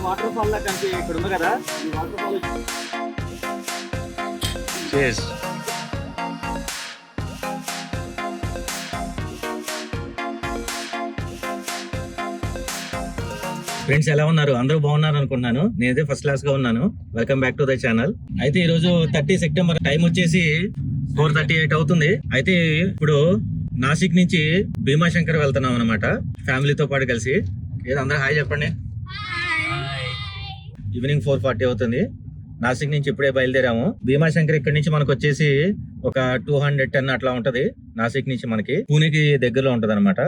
Water fall లా కంటే ఇక్కడ ఉంది కదా ఈ వాటర్ ఫాల్ ఫ్రెండ్స్ ఎలా ఉన్నారు? అందరూ బాగున్నారు అనుకుంటున్నాను. నేనైతే ఫస్ట్ క్లాస్ గా ఉన్నాను. Welcome back to the channel. అయితే ఈ రోజు 30 సెప్టెంబర్, టైం వచ్చేసి 4:38 అవుతుంది. అయితే ఇప్పుడు నాసిక్ నుంచి భీమాశంకర్ వెళ్తున్నాం అనమాట, ఫ్యామిలీతో పాటు కలిసి. ఏదో అందరూ హాయ్ చెప్పండి. ఈవినింగ్ 4:40 అవుతుంది. నాసిక్ నుంచి ఇప్పుడే బయలుదేరాము. భీమాశంకర్ ఇక్కడ నుంచి మనకు వచ్చేసి ఒక 210 అట్లా ఉంటది. నాసిక్ నుంచి మనకి పూణేకి దగ్గరలో ఉంటది అనమాట.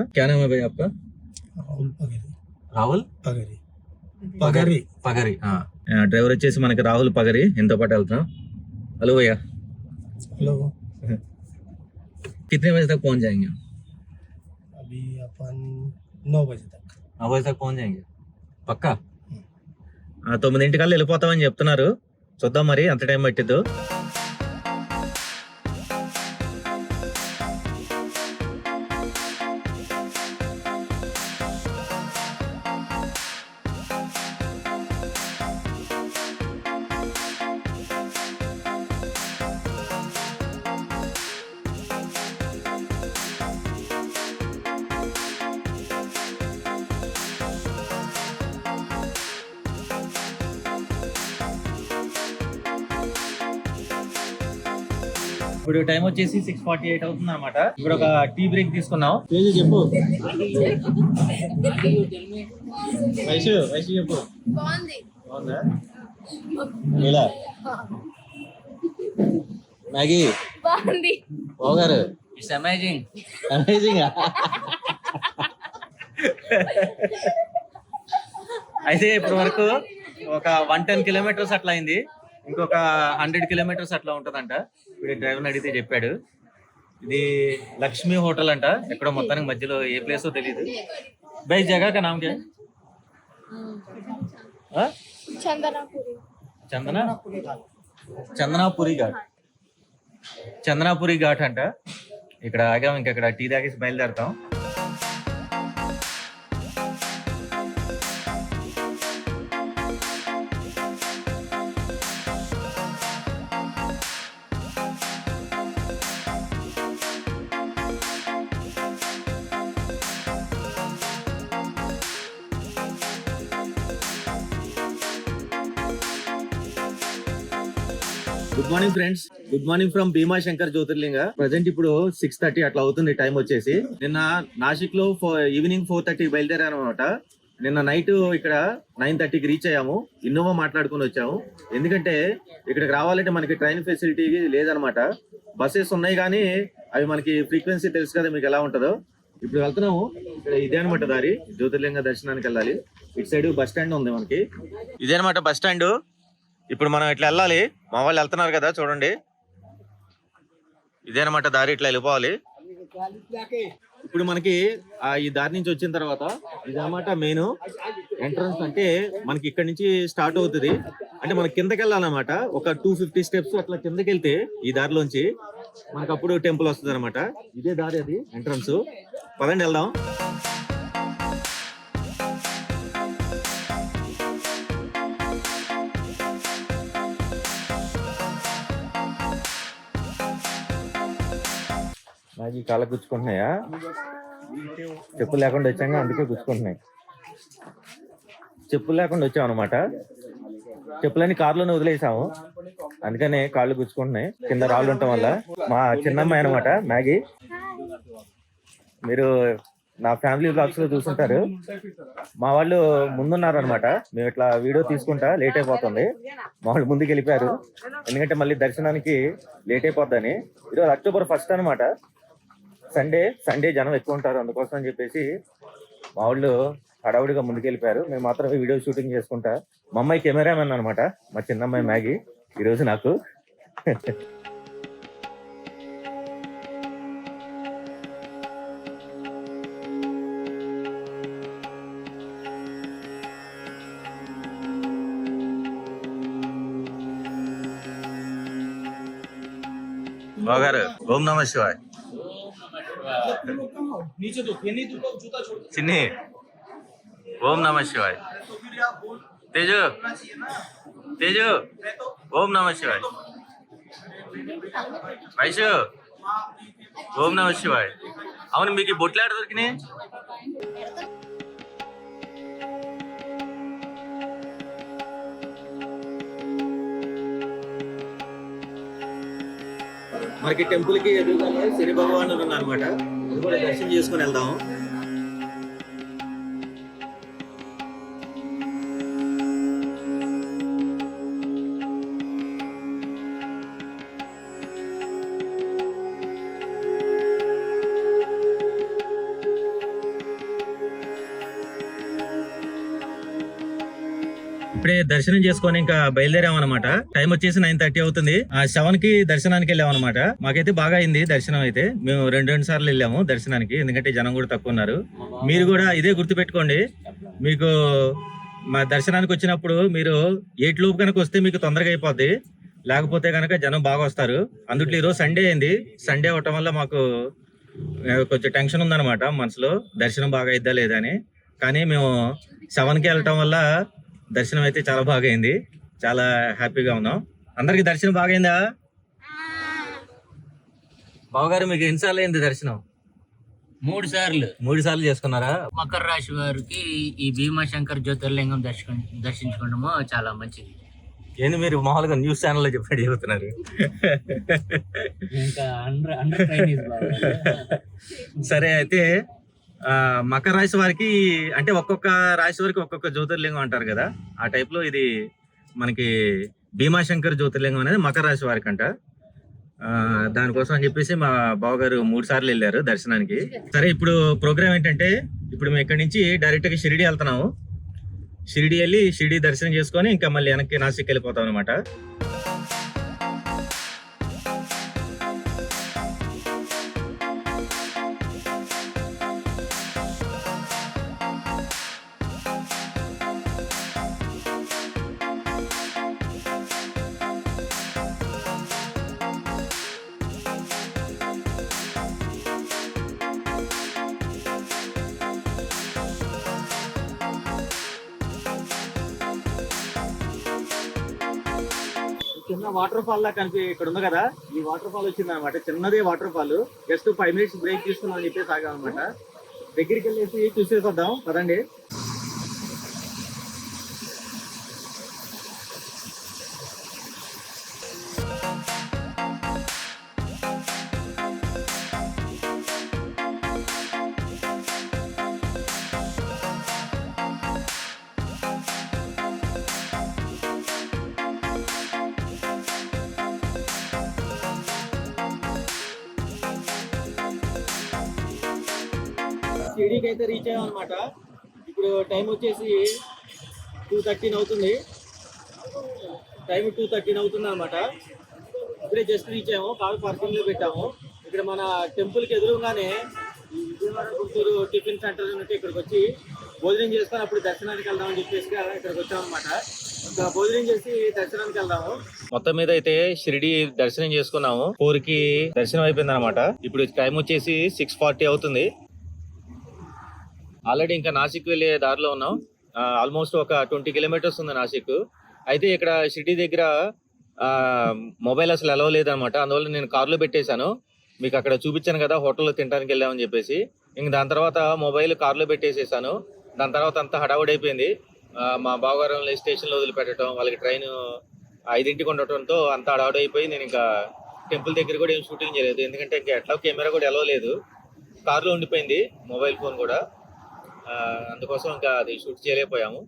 రాహుల్ పగరి డ్రైవర్ వచ్చేసి మనకి రాహుల్ పగరి, ఎంతో పాటు వెళ్తున్నాం. హలో భయ్యా. हेलो. कितने बजे तक पहुंच जाएंगे? अभी अपन 9 बजे तक. 9 बजे तक पहुंच जाएंगे పక్కా? 9 వెళ్ళిపోతామని చెప్తున్నారు. చూద్దాం మరి ఎంత టైం పట్టిద్దు. ఇప్పుడు టైం వచ్చేసి 6:48 అవుతుంది అనమాట. ఇప్పుడు ఒక టీ బ్రేక్ తీసుకున్నాం. చెప్పు వైషు చెప్పు. బాగుందా ఇలా మ్యాగీ? బాగుంది బాగారు. It's amazing. అయితే ఇప్పటి వరకు ఒక 110 కిలోమీటర్స్ అట్లా అయింది. ఇంకొక 100 కిలోమీటర్స్ అట్లా ఉంటదంట. ఇప్పుడు డ్రైవర్ని అడిగితే చెప్పాడు. ఇది లక్ష్మీ హోటల్ అంట, ఎక్కడో మొత్తానికి మధ్యలో, ఏ ప్లేసో తెలియదు. బై జగह का नाम क्या है? చందనాపురి ఘాట్ అంట. ఇక్కడ ఆగాం, ఇంకెక్కడ టీ తాగేసి బయలుదేరతాం. Good morning friends, good morning from Bhimashankar Jyotirlinga. Present ఇప్పుడు 6:30 అట్లా అవుతుంది టైం వచ్చేసి. నిన్న నాసిక్ లో ఈవినింగ్ 4:30 బయలుదేరాను అనమాట. నిన్న నైట్ ఇక్కడ 9:30కి రీచ్ అయ్యాము. ఇన్నోవా మాట్లాడుకుని వచ్చాము. ఎందుకంటే ఇక్కడికి రావాలంటే మనకి ట్రైన్ ఫెసిలిటీ లేదనమాట. బస్సెస్ ఉన్నాయి కానీ అవి మనకి ఫ్రీక్వెన్సీ తెలుసు కదా మీకు ఎలా ఉంటుందో. ఇప్పుడు వెళ్తున్నాము. ఇక్కడ ఇదే అనమాట దారి, జ్యోతిర్లింగ దర్శనానికి వెళ్ళాలి. ఇటు సైడ్ బస్ స్టాండ్ ఉంది మనకి. ఇదే అనమాట బస్ స్టాండ్. ఇప్పుడు మనం ఇట్లా వెళ్ళాలి. మా వాళ్ళు వెళ్తున్నారు కదా చూడండి. ఇదేనమాట దారి, ఇట్లా వెళ్ళిపోవాలి. ఇప్పుడు మనకి ఈ దారి నుంచి వచ్చిన తర్వాత ఇదన్నమాట మెయిన్ ఎంట్రన్స్. అంటే మనకి ఇక్కడ నుంచి స్టార్ట్ అవుతుంది. అంటే మనకి కిందకి వెళ్ళాలన్నమాట. ఒక 250 స్టెప్స్ అట్లా కిందకి వెళ్తే ఈ దారిలోంచి మనకు అప్పుడు టెంపుల్ వస్తుంది అనమాట. ఇదే దారి, అది ఎంట్రన్స్. పదండి వెళ్దాం. నాకు కాళ్ళకు గుచ్చుకుంటున్నాయా? చెప్పులు లేకుండా వచ్చాక అందుకే గుచ్చుకుంటున్నాయి. చెప్పులు లేకుండా వచ్చాం అనమాట. చెప్పులన్నీ కారులోనే వదిలేసాము, అందుకనే కాళ్ళు గుచ్చుకుంటున్నాయి కింద రాళ్ళు ఉండటం వల్ల. మా చిన్నమ్మాయి అనమాట మ్యాగీ. మీరు నా ఫ్యామిలీ బ్లాగ్స్ లో చూసుంటారు. మా వాళ్ళు ముందున్నారు అనమాట. మేము ఇట్లా వీడియో తీసుకుంటా లేట్ అయిపోతుంది. మా వాళ్ళు ముందుకు వెళ్ళిపోయారు, ఎందుకంటే మళ్ళీ దర్శనానికి లేట్ అయిపోద్దని. ఈరోజు అక్టోబర్ 1 అనమాట. సండే జనం ఎక్కువ ఉంటారు, అందుకోసం అని చెప్పేసి మా వాళ్ళు హడావుడిగా ముందుకెళ్ళిపోయారు. మేము మాత్రమే వీడియో షూటింగ్ చేసుకుంటా. మా అమ్మాయి కెమెరామెన్ అనమాట, మా చిన్నమ్మాయి మ్యాగీ ఈరోజు నాకు. బాగారు ఓం నమః శివాయ. చిన్ని ఓం నమః శివాయ. తేజు తేజు ఓం నమ శివాయ్. వైషు ఓం నమ శివాయ్. అవును, మీకు ఈ బొట్లు ఆడ దొరికినాయి? మనకి టెంపుల్ కి ఎదురుగానే శని భగవానుడు అనమాట. అది కూడా దర్శనం చేసుకుని వెళ్దాము. ఇప్పుడే దర్శనం చేసుకొని ఇంకా బయలుదేరాం అనమాట. టైం వచ్చేసి 9:30 అవుతుంది. 7 కి దర్శనానికి వెళ్ళాం అనమాట. మాకైతే బాగా అయింది దర్శనం అయితే. మేము రెండు సార్లు వెళ్ళాము దర్శనానికి, ఎందుకంటే జనం కూడా తక్కువ ఉన్నారు. మీరు కూడా ఇదే గుర్తుపెట్టుకోండి. మీకు మా దర్శనానికి వచ్చినప్పుడు మీరు 8 లోపు కనుక వస్తే మీకు తొందరగా అయిపోద్ది, లేకపోతే కనుక జనం బాగా వస్తారు. అందుట్లో ఈరోజు సండే అయింది. సండే అవటం వల్ల మాకు కొంచెం టెన్షన్ ఉందన్నమాట మనసులో, దర్శనం బాగా అయిద్దా లేదా అని. కానీ మేము 7కి వెళ్ళటం వల్ల దర్శనం అయితే చాలా బాగా అయింది. చాలా హ్యాపీగా ఉన్నాం. అందరికి దర్శనం బాగైందా? బావగారు మీకు ఎన్నిసార్లు అయింది దర్శనం? 3 సార్లు. 3 సార్లు చేసుకున్నారా? మకర రాశి వారికి ఈ భీమాశంకర్ జ్యోతిర్లింగం దర్శించుకోవడము చాలా మంచిది. ఏంది మీరు మామూలుగా న్యూస్ ఛానల్లో చెప్పండి చెబుతున్నారు? ఇంకా సరే, అయితే మకర రాశి వారికి అంటే ఒక్కొక్క రాశి వారికి ఒక్కొక్క జ్యోతిర్లింగం అంటారు కదా, ఆ టైప్ లో ఇది మనకి భీమాశంకర్ జ్యోతిర్లింగం అనేది మకర రాశి వారికి అంట. దానికోసం అని చెప్పేసి మా బావగారు 3 సార్లు వెళ్ళారు దర్శనానికి. సరే, ఇప్పుడు ప్రోగ్రామ్ ఏంటంటే, ఇప్పుడు మేము ఇక్కడి నుంచి డైరెక్ట్ గా షిరిడి వెళ్తున్నాము. షిరిడి వెళ్ళి షిరిడి దర్శనం చేసుకొని ఇంకా మళ్ళీ వెనక్కి నాసిక్ వెళ్ళిపోతాం అనమాట. చిన్న వాటర్ ఫాల్ లా కనిపి ఇక్కడ ఉంది కదా, ఈ వాటర్ ఫాల్ వచ్చింది అనమాట. చిన్నదే water fall. Just 5 minutes break తీసుకున్నాం అని చెప్పేసి ఆగాం అనమాట. దగ్గరికి వెళ్ళేసి చూసేసొద్దాం కదండి. షిరిడీకి అయితే రీచ్ అయ్యాం అనమాట. ఇప్పుడు టైం వచ్చేసి 2:13 అవుతుంది. టైం 2:13 అవుతుంది అనమాట. ఇప్పుడే జస్ట్ రీచ్ అయ్యాము. కారు పార్కింగ్ లో పెట్టాము. ఇక్కడ మన టెంపుల్ కి ఎదురుగానే విజయవాడ గుంటూరు టిఫిన్ సెంటర్ నుండి ఇక్కడికి వచ్చి భోజనం చేసుకొని అప్పుడు దర్శనానికి వెళ్దామని చెప్పేసి ఇక్కడికి వచ్చాం అనమాట. ఇంకా భోజనం చేసి దర్శనానికి వెళ్దాము. మొత్తం మీద అయితే షిరిడి దర్శనం చేసుకున్నాము. 4కి దర్శనం అయిపోయింది అనమాట. ఇప్పుడు టైం వచ్చేసి 6:40 అవుతుంది. ఆల్రెడీ ఇంకా నాసిక్ వెళ్ళే దారిలో ఉన్నాం. ఆల్మోస్ట్ ఒక 20 కిలోమీటర్స్ ఉంది నాసిక్. అయితే ఇక్కడ షిరిడి దగ్గర మొబైల్ అసలు అలవ్ లేదనమాట. అందువల్ల నేను కార్లో పెట్టేశాను. మీకు అక్కడ చూపించాను కదా హోటల్లో తినడానికి వెళ్ళామని చెప్పేసి. ఇంక దాని తర్వాత మొబైల్ కార్లో పెట్టేసేసాను. దాని తర్వాత అంతా హడావుడి అయిపోయింది. మా బావగారం స్టేషన్లో వదిలిపెట్టడం, వాళ్ళకి ట్రైన్ 5ంటికి ఉండటంతో అంతా హడావుడి అయిపోయి నేను ఇంకా టెంపుల్ దగ్గర కూడా ఏం షూటింగ్ చేయలేదు. ఎందుకంటే ఇంకా ఎట్లా కెమెరా కూడా అలవ్ లేదు. కార్లో ఉండిపోయింది మొబైల్ ఫోన్ కూడా. అందుకోసం ఇంకా అది షూట్ చేయలేకపోయాము.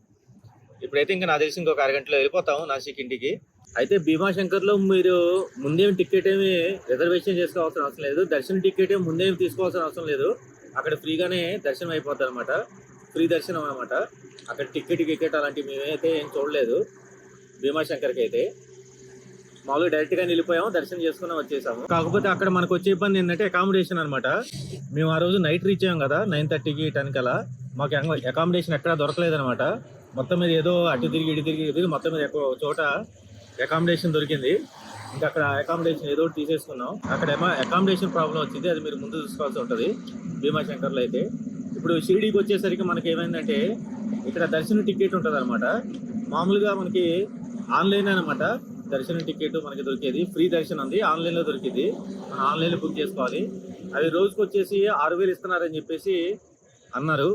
ఇప్పుడైతే ఇంకా నాకు తెలిసి ఇంకొక అరగంటలో వెళ్ళిపోతాము నాసిక్ ఇంటికి. అయితే భీమాశంకర్లో మీరు ముందేమి టికెట్ ఏమి రిజర్వేషన్ చేసుకోవాల్సిన అవసరం లేదు. దర్శనం టికెట్ ఏమి ముందేమి తీసుకోవాల్సిన అవసరం లేదు. అక్కడ ఫ్రీగానే దర్శనం అయిపోతుంది అనమాట. ఫ్రీ దర్శనం అనమాట. అక్కడ టికెట్ అలాంటివి మేమైతే ఏం చూడలేదు. భీమాశంకర్కి అయితే మామూలుగా డైరెక్ట్గా వెళ్ళిపోయాము, దర్శనం చేసుకుని వచ్చేసాము. కాకపోతే అక్కడ మనకు వచ్చే ఇబ్బంది ఏంటంటే అకామిడేషన్ అనమాట. మేము ఆ రోజు నైట్ రీచ్ అయ్యాం కదా, 9:30కి 10 కల్లా. మాకు అకామిడేషన్ ఎక్కడా దొరకలేదు అనమాట. మొత్తం మీద ఏదో అటు తిరిగి మొత్తం మీద ఎక్కువ చోట అకామిడేషన్ దొరికింది. ఇంకా అక్కడ అకామిడేషన్ ఏదో ఒకటి తీసేసుకున్నాం. అక్కడ అకామిడేషన్ ప్రాబ్లం వచ్చింది, అది మీరు ముందు చూసుకోవాల్సి ఉంటుంది భీమాశంకర్లో అయితే. ఇప్పుడు షిరిడీకి వచ్చేసరికి మనకి ఏమైందంటే ఇక్కడ దర్శనం టికెట్ ఉంటుంది అనమాట. మామూలుగా మనకి ఆన్లైన్ అనమాట దర్శనం టికెట్ మనకి దొరికేది. ఫ్రీ దర్శనం ఉంది, ఆన్లైన్ లో దొరికింది. మనం ఆన్లైన్ లో బుక్ చేసుకోవాలి. అది రోజుకి వచ్చేసి 6,000 ఇస్తున్నారని చెప్పేసి అన్నారు.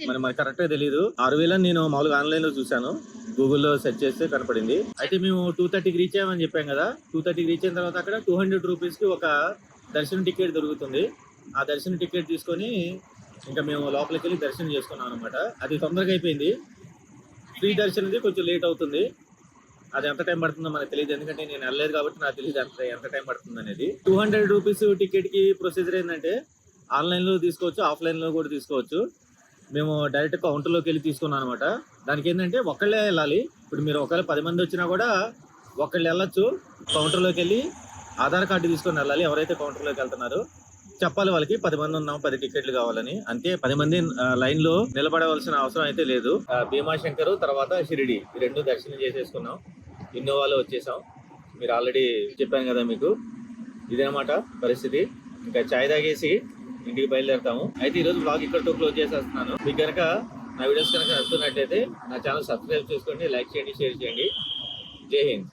మరి కరెక్ట్ గా తెలియదు. 6,000 నేను మామూలుగా ఆన్లైన్ లో చూసాను, గూగుల్లో సెర్చ్ చేస్తే కనపడింది. అయితే మేము 2:30కి రీచ్ అయ్యామని చెప్పాం కదా. 2:30కి రీచ్ అయిన తర్వాత అక్కడ 200 రూపీస్ కి ఒక దర్శనం టికెట్ దొరుకుతుంది. ఆ దర్శనం టికెట్ తీసుకొని ఇంకా మేము లోపలికి వెళ్ళి దర్శనం చేసుకున్నాం అనమాట. అది తొందరగా అయిపోయింది. ఫ్రీ దర్శనం కొంచెం లేట్ అవుతుంది. అది ఎంత టైం పడుతుందో మనకు తెలియదు, ఎందుకంటే నేను వెళ్ళలేదు కాబట్టి నాకు తెలియదు ఎంత టైం పడుతుంది అనేది. 200 రూపీస్ టికెట్ కి ప్రొసీజర్ ఏంటంటే ఆన్లైన్ లో తీసుకోవచ్చు, ఆఫ్లైన్ లో కూడా తీసుకోవచ్చు. మేము డైరెక్ట్ కౌంటర్లోకి వెళ్ళి తీసుకున్నాం అనమాట. దానికి ఏంటంటే ఒక్కళ్ళే వెళ్ళాలి. ఇప్పుడు మీరు ఒకవేళ 10 మంది వచ్చినా కూడా ఒక్కళ్ళు వెళ్ళొచ్చు. కౌంటర్లోకి వెళ్ళి ఆధార్ కార్డు తీసుకొని వెళ్ళాలి. ఎవరైతే కౌంటర్లోకి వెళ్తున్నారో చెప్పాలి వాళ్ళకి 10 మంది ఉన్నాం, 10 టికెట్లు కావాలని. అంతే, 10 మంది లైన్ లో నిలబడవలసిన అవసరం అయితే లేదు. భీమాశంకర్ తర్వాత షిరిడి ఈ రెండు దర్శనం చేసేసుకున్నాం. ఇన్నోవాలో వచ్చేసాం. మీరు ఆల్రెడీ చెప్పాను కదా మీకు. ఇదనమాట పరిస్థితి. ఇంకా చాయ్ తాగేసి ఇంటికి బయలుదేరుతాము. అయితే ఈ రోజు బ్లాగ్ ఇక్కడితో క్లోజ్ చేసేస్తున్నాను. మీకు కనుక నా వీడియోస్ కనుక నచ్చుతున్నట్లయితే నా ఛానల్ సబ్స్క్రైబ్ చేసుకోండి, లైక్ చేయండి, షేర్ చేయండి. జై హింద్.